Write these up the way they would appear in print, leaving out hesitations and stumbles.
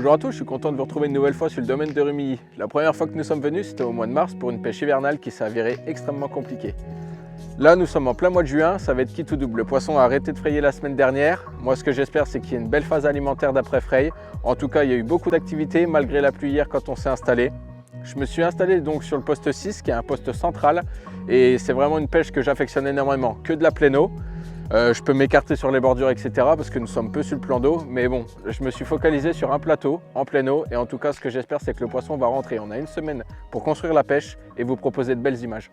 Bonjour à tous, je suis content de vous retrouver une nouvelle fois sur le domaine de Rumilly. La première fois que nous sommes venus, c'était au mois de mars pour une pêche hivernale qui s'est avérée extrêmement compliquée. Là, nous sommes en plein mois de juin, ça va être qui tout double. Le poisson a arrêté de frayer la semaine dernière. Moi, ce que j'espère, c'est qu'il y ait une belle phase alimentaire d'après fraye. En tout cas, il y a eu beaucoup d'activité malgré la pluie hier quand on s'est installé. Je me suis installé donc sur le poste 6, qui est un poste central, et c'est vraiment une pêche que j'affectionne énormément, que de la pleine eau. Je peux m'écarter sur les bordures, etc. parce que nous sommes peu sur le plan d'eau. Mais bon, je me suis focalisé sur un plateau en pleine eau. Et en tout cas, ce que j'espère, c'est que le poisson va rentrer. On a une semaine pour construire la pêche et vous proposer de belles images.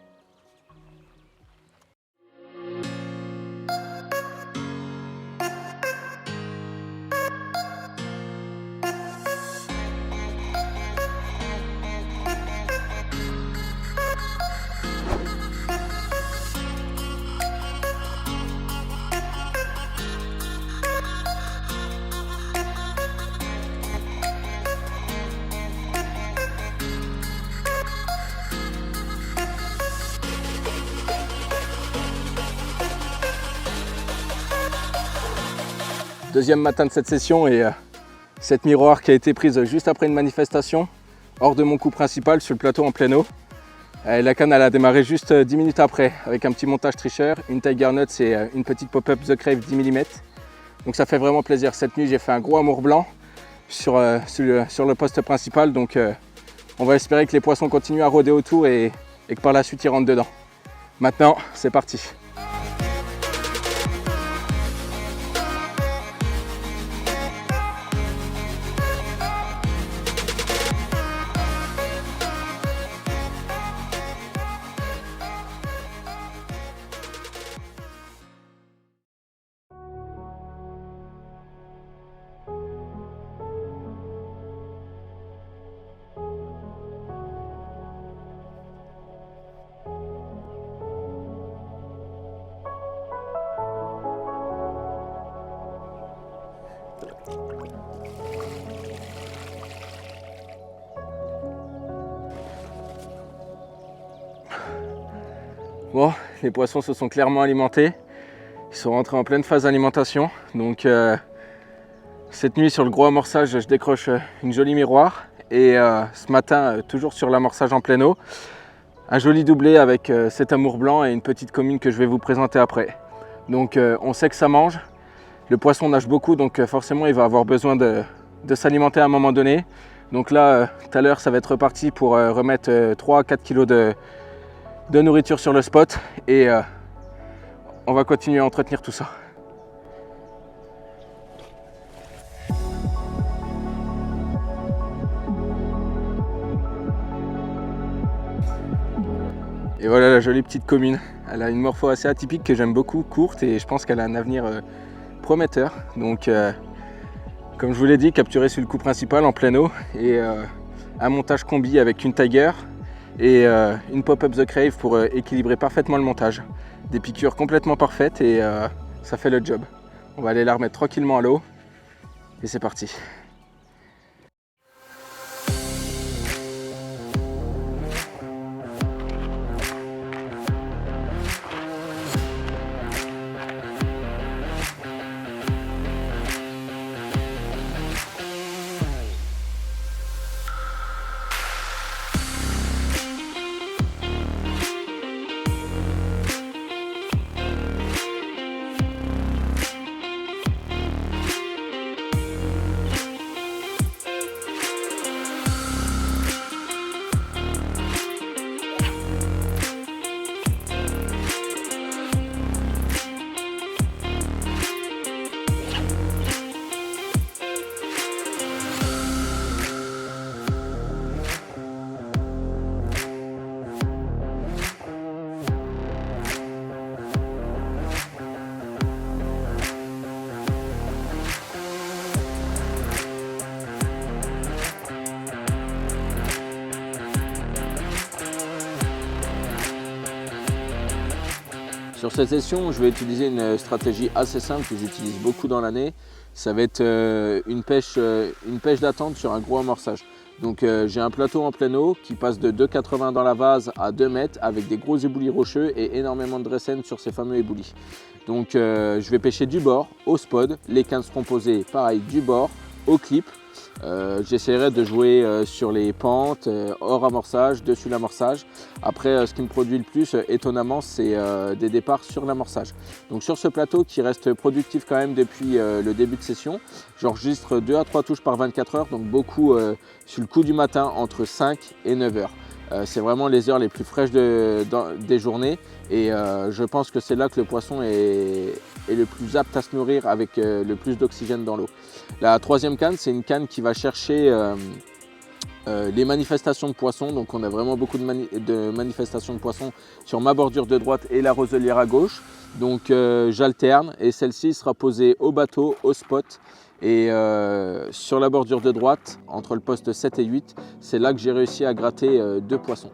Deuxième matin de cette session et cette miroir qui a été prise juste après une manifestation hors de mon coup principal sur le plateau en pleine eau. La canne elle a démarré juste 10 minutes après avec un petit montage tricheur, une Tiger Nuts et une petite pop-up The Crave 10 mm. Donc ça fait vraiment plaisir. Cette nuit j'ai fait un gros amour blanc sur le poste principal, donc on va espérer que les poissons continuent à rôder autour et que par la suite ils rentrent dedans. Maintenant c'est parti. Bon, les poissons se sont clairement alimentés. Ils sont rentrés en pleine phase d'alimentation. Donc cette nuit sur le gros amorçage, je décroche une jolie miroir. Et ce matin, toujours sur l'amorçage en pleine eau, un joli doublé avec cet amour blanc et une petite commune que je vais vous présenter après. Donc on sait que ça mange. Le poisson nage beaucoup, donc forcément il va avoir besoin de s'alimenter à un moment donné. Donc là, tout à l'heure, ça va être reparti pour remettre 3 à 4 kg de nourriture sur le spot et on va continuer à entretenir tout ça. Et voilà la jolie petite commune. Elle a une morpho assez atypique que j'aime beaucoup, courte, et je pense qu'elle a un avenir prometteur. Donc comme je vous l'ai dit, capturé sur le coup principal en pleine eau et un montage combi avec une Tiger et une pop-up The Crave pour équilibrer parfaitement le montage. Des piqûres complètement parfaites et ça fait le job. On va aller la remettre tranquillement à l'eau et c'est parti. Sur cette session, je vais utiliser une stratégie assez simple que j'utilise beaucoup dans l'année. Ça va être une pêche d'attente sur un gros amorçage. Donc j'ai un plateau en pleine eau qui passe de 2,80 dans la vase à 2 mètres avec des gros éboulis rocheux et énormément de dressène sur ces fameux éboulis. Donc je vais pêcher du bord au spot, les cannes seront posées pareil du bord au clip. J'essaierai de jouer sur les pentes, hors amorçage, dessus l'amorçage. Après, ce qui me produit le plus, étonnamment, c'est des départs sur l'amorçage. Donc sur ce plateau qui reste productif quand même depuis le début de session, j'enregistre 2 à 3 touches par 24 heures, donc beaucoup sur le coup du matin entre 5 et 9 heures. C'est vraiment les heures les plus fraîches des journées et je pense que c'est là que le poisson est le plus apte à se nourrir avec le plus d'oxygène dans l'eau. La troisième canne, c'est une canne qui va chercher les manifestations de poissons. Donc on a vraiment beaucoup de manifestations de poissons sur ma bordure de droite et la roselière à gauche. Donc j'alterne et celle-ci sera posée au bateau, au spot. Et sur la bordure de droite, entre le poste 7 et 8, c'est là que j'ai réussi à gratter 2 poissons.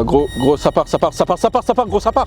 Gros, ça part, gros, ça part.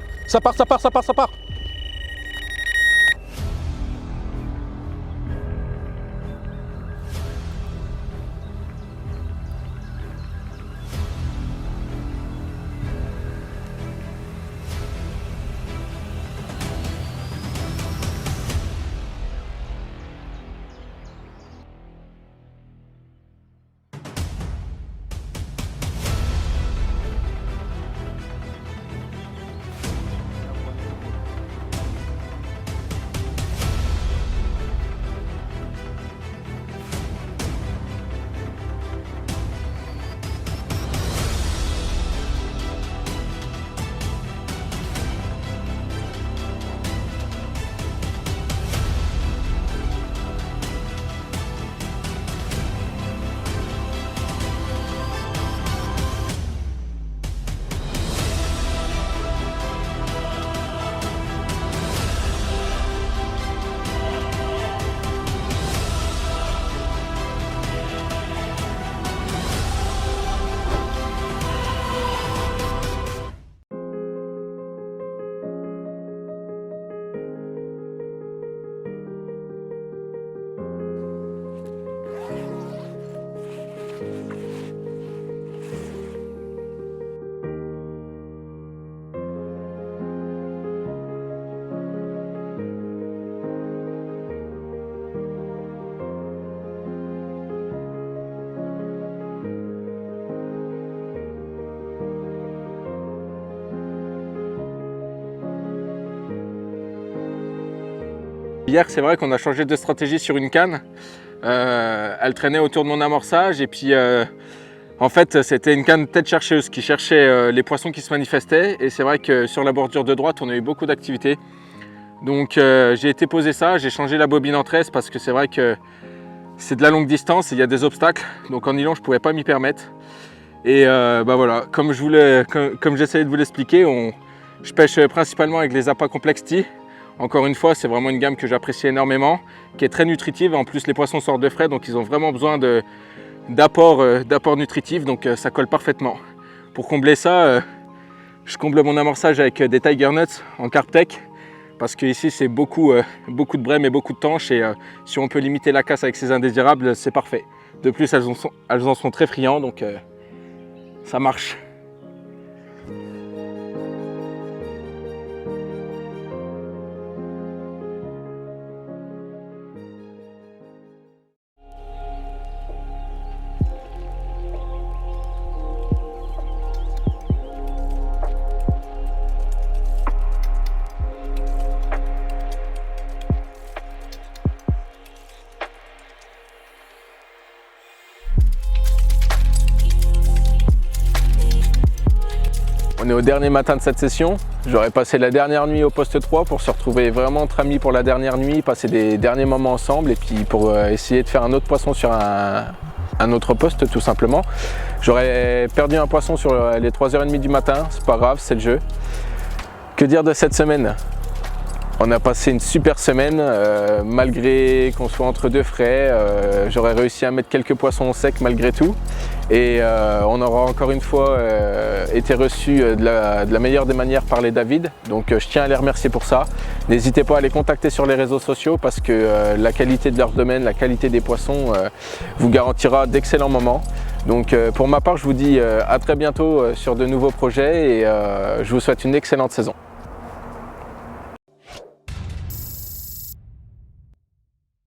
Hier, c'est vrai qu'on a changé de stratégie sur une canne. Elle traînait autour de mon amorçage et puis en fait c'était une canne tête chercheuse qui cherchait les poissons qui se manifestaient. Et c'est vrai que sur la bordure de droite, on a eu beaucoup d'activités. Donc j'ai été poser ça, j'ai changé la bobine en 13 parce que c'est vrai que c'est de la longue distance et il y a des obstacles. Donc en nylon, je ne pouvais pas m'y permettre. Et voilà, comme j'essayais de vous l'expliquer, je pêche principalement avec les appâts Complexity. Encore une fois, c'est vraiment une gamme que j'apprécie énormément, qui est très nutritive. En plus, les poissons sortent de frais, donc ils ont vraiment besoin d'apports nutritifs, donc ça colle parfaitement. Pour combler ça, je comble mon amorçage avec des Tiger Nuts en Carp Tech, parce qu'ici, c'est beaucoup de brèmes et beaucoup de tanches, et si on peut limiter la casse avec ces indésirables, c'est parfait. De plus, elles en sont très friands, donc ça marche. On est au dernier matin de cette session. J'aurais passé la dernière nuit au poste 3 pour se retrouver vraiment entre amis pour la dernière nuit, passer des derniers moments ensemble et puis pour essayer de faire un autre poisson sur un autre poste tout simplement. J'aurais perdu un poisson sur les 3h30 du matin, c'est pas grave, c'est le jeu. Que dire de cette semaine? On a passé une super semaine, malgré qu'on soit entre deux frais, j'aurais réussi à mettre quelques poissons au sec malgré tout. Et on aura encore une fois été reçu de la meilleure des manières par les David. Donc je tiens à les remercier pour ça. N'hésitez pas à les contacter sur les réseaux sociaux parce que la qualité de leur domaine, la qualité des poissons vous garantira d'excellents moments. Donc pour ma part, je vous dis à très bientôt sur de nouveaux projets et je vous souhaite une excellente saison.